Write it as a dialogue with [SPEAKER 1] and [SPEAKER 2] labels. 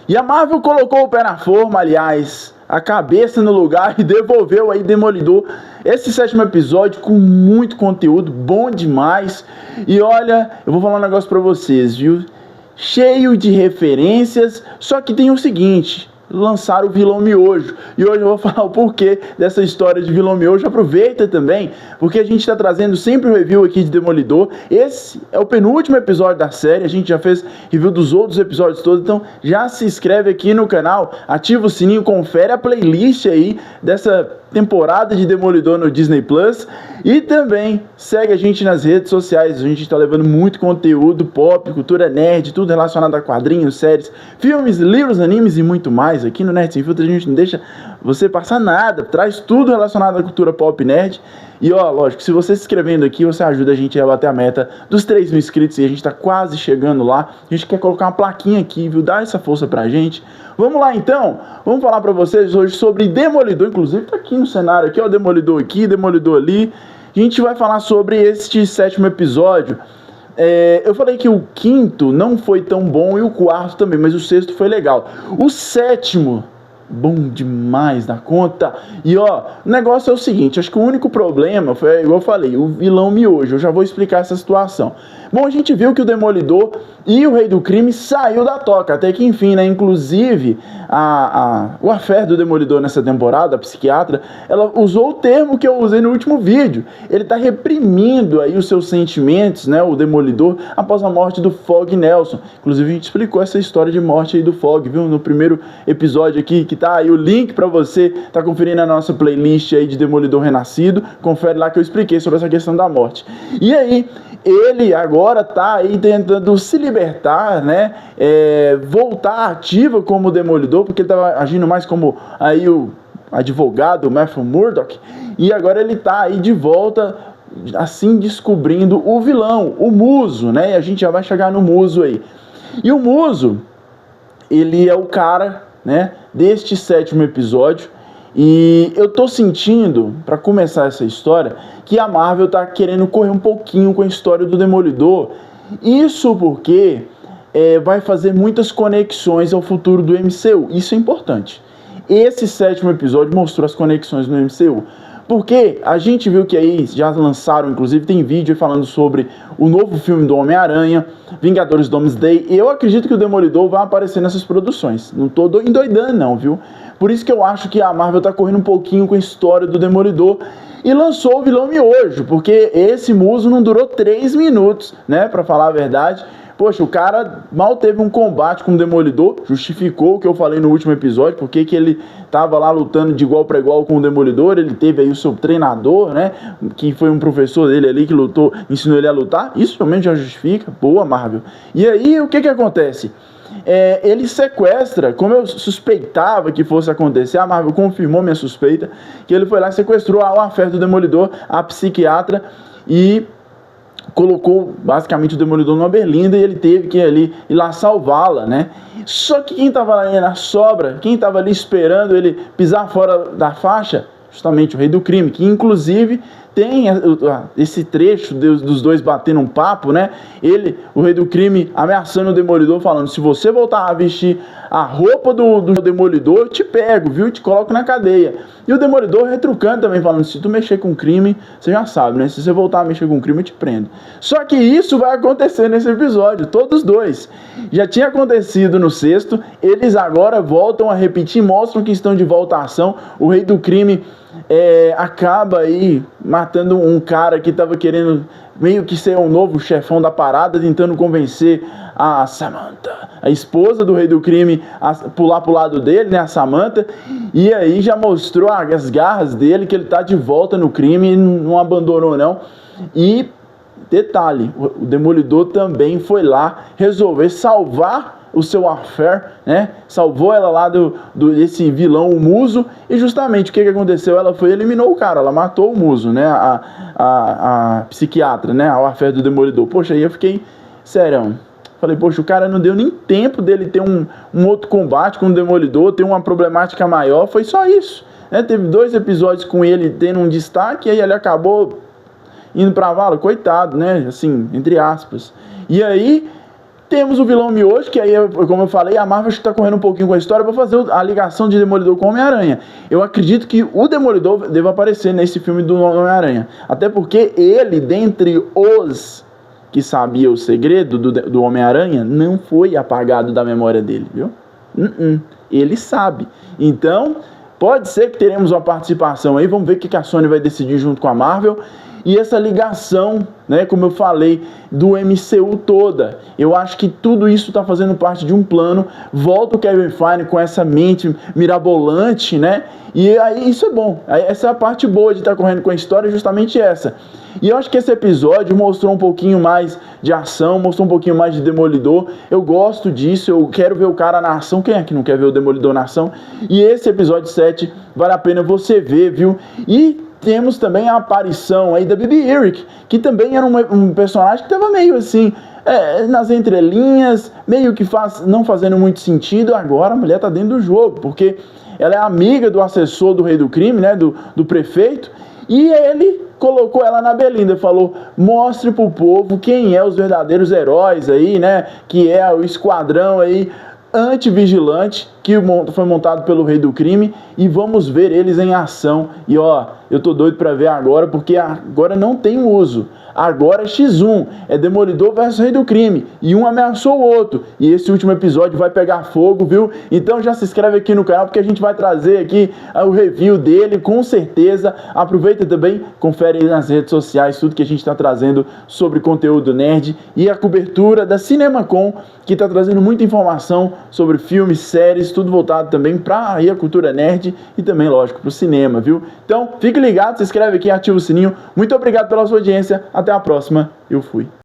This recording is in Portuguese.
[SPEAKER 1] E a Marvel colocou o pé na forma, aliás, a cabeça no lugar e devolveu aí Demolidor esse 7º episódio com muito conteúdo, bom demais. E olha, eu vou falar um negócio pra vocês, viu? Cheio de referências, só que tem o seguinte: lançaram o vilão miojo. E hoje eu vou falar o porquê dessa história de vilão miojo. Aproveita também, porque a gente está trazendo sempre o review aqui de Demolidor. Esse é o penúltimo episódio da série, a gente já fez review dos outros episódios todos, então já se inscreve aqui no canal, ativa o sininho, confere a playlist aí dessa temporada de Demolidor no Disney Plus. E também segue a gente nas redes sociais. A gente está levando muito conteúdo pop, cultura nerd, tudo relacionado a quadrinhos, séries, filmes, livros, animes e muito mais. Aqui no Nerd Sem Filtro a gente não deixa você passar nada, traz tudo relacionado à cultura pop nerd. E ó, lógico, se você se inscrevendo aqui, você ajuda a gente a bater a meta dos 3 mil inscritos, e a gente tá quase chegando lá. A gente quer colocar uma plaquinha aqui, viu? Dá essa força pra gente. Vamos lá então, vamos falar pra vocês hoje sobre Demolidor. Inclusive tá aqui no cenário, aqui ó, Demolidor aqui, Demolidor ali. A gente vai falar sobre este 7º episódio. Eu falei que o 5º não foi tão bom e o 4º também, mas o 6º foi legal. O 7º, bom demais da conta. E ó, o negócio é o seguinte, acho que o único problema foi, igual eu falei, o vilão miojo. Eu já vou explicar essa situação. Bom, a gente viu que o Demolidor e o Rei do Crime saiu da toca, até que enfim, né? Inclusive, o affair do Demolidor nessa temporada, a psiquiatra, ela usou o termo que eu usei no último vídeo. Ele tá reprimindo aí os seus sentimentos, né? O Demolidor, após a morte do Fog Nelson. Inclusive, a gente explicou essa história de morte aí do Fog, viu? No primeiro episódio aqui, que tá aí o link pra você tá conferindo a nossa playlist aí de Demolidor Renascido. Confere lá que eu expliquei sobre essa questão da morte. E aí, ele agora tá aí tentando se libertar, né? Voltar ativa como Demolidor, porque ele tava agindo mais como aí o advogado, o Matthew Murdock. E agora ele tá aí de volta, assim, descobrindo o vilão, o Muso, né? E a gente já vai chegar no Muso aí. E o Muso, ele é o cara, né, deste 7º episódio. E eu tô sentindo, para começar essa história, que a Marvel tá querendo correr um pouquinho com a história do Demolidor. Isso porque vai fazer muitas conexões ao futuro do MCU. Isso é importante. Esse 7º episódio mostrou as conexões no MCU. Porque a gente viu que aí já lançaram, inclusive tem vídeo falando sobre o novo filme do Homem-Aranha, Vingadores Doomsday. Eu acredito que o Demolidor vai aparecer nessas produções. Não tô endoidando não, viu? Por isso que eu acho que a Marvel tá correndo um pouquinho com a história do Demolidor e lançou o vilão miojo, porque esse Muso não durou 3 minutos, né, pra falar a verdade. Poxa, o cara mal teve um combate com o Demolidor, justificou o que eu falei no último episódio, porque que ele tava lá lutando de igual para igual com o Demolidor. Ele teve aí o seu treinador, né, que foi um professor dele ali que lutou, ensinou ele a lutar. Isso realmente já justifica. Boa, Marvel. E aí, o que acontece? Ele sequestra, como eu suspeitava que fosse acontecer, a Marvel confirmou minha suspeita, que ele foi lá e sequestrou o affair do Demolidor, a psiquiatra, e colocou basicamente o Demolidor numa berlinda, e ele teve que ir lá salvá-la, né? Só que quem estava lá na sobra, quem estava ali esperando ele pisar fora da faixa, justamente o Rei do Crime, que inclusive tem esse trecho dos dois batendo um papo, né? O Rei do Crime, ameaçando o Demolidor, falando: se você voltar a vestir a roupa do Demolidor, eu te pego, viu? Te coloco na cadeia. E o Demolidor retrucando também, falando: se tu mexer com crime, você já sabe, né? Se você voltar a mexer com crime, eu te prendo. Só que isso vai acontecer nesse episódio, todos dois. Já tinha acontecido no 6º, eles agora voltam a repetir, mostram que estão de volta à ação. O Rei do Crime acaba aí matando um cara que estava querendo meio que ser um novo chefão da parada, tentando convencer a Samantha, a esposa do Rei do Crime, a pular pro lado dele, né, a Samantha. E aí já mostrou as garras dele, que ele tá de volta no crime, não abandonou não. E detalhe, o Demolidor também foi lá resolver salvar o seu affair, né? Salvou ela lá desse vilão, o Muso. E justamente o que aconteceu? Ela foi e eliminou o cara, ela matou o Muso, né? A psiquiatra, né? O affair do Demolidor. Poxa, aí eu fiquei serão. Falei, poxa, o cara não deu nem tempo dele ter um outro combate com o Demolidor, ter uma problemática maior. Foi só isso, né? Teve 2 episódios com ele tendo um destaque, e aí ele acabou indo pra vala, coitado, né? Assim, entre aspas. E aí Temos o vilão miojo, que aí, como eu falei, a Marvel está correndo um pouquinho com a história para fazer a ligação de Demolidor com Homem-Aranha. Eu acredito que o Demolidor deva aparecer nesse filme do Homem-Aranha. Até porque ele, dentre os que sabia o segredo do Homem-Aranha, não foi apagado da memória dele, viu? Ele sabe. Então, pode ser que teremos uma participação aí. Vamos ver o que a Sony vai decidir junto com a Marvel. E essa ligação, né, como eu falei, do MCU toda. Eu acho que tudo isso está fazendo parte de um plano. Volta o Kevin Feige com essa mente mirabolante, né? E aí isso é bom. Essa é a parte boa de estar correndo com a história, justamente essa. E eu acho que esse episódio mostrou um pouquinho mais de ação, mostrou um pouquinho mais de Demolidor. Eu gosto disso, eu quero ver o cara na ação. Quem é que não quer ver o Demolidor na ação? E esse episódio 7 vale a pena você ver, viu? E temos também a aparição aí da Bibi Eric, que também era um personagem que estava meio assim, nas entrelinhas, meio que não fazendo muito sentido. Agora a mulher está dentro do jogo, porque ela é amiga do assessor do Rei do Crime, né, do prefeito, e ele colocou ela na Belinda, falou: mostre pro povo quem é os verdadeiros heróis aí, né, que é o esquadrão aí antivigilante que foi montado pelo Rei do Crime, e vamos ver eles em ação. E ó, eu tô doido pra ver agora, porque agora não tem uso. Agora é X1, é Demolidor versus Rei do Crime, e um ameaçou o outro, e esse último episódio vai pegar fogo, viu? Então já se inscreve aqui no canal, porque a gente vai trazer aqui o review dele, com certeza. Aproveita também, confere aí nas redes sociais tudo que a gente está trazendo sobre conteúdo nerd, e a cobertura da CinemaCon, que está trazendo muita informação sobre filmes, séries, tudo voltado também para a cultura nerd e também, lógico, para o cinema, viu? Então, fique ligado, se inscreve aqui, ativa o sininho. Muito obrigado pela sua audiência. Até a próxima. Eu fui.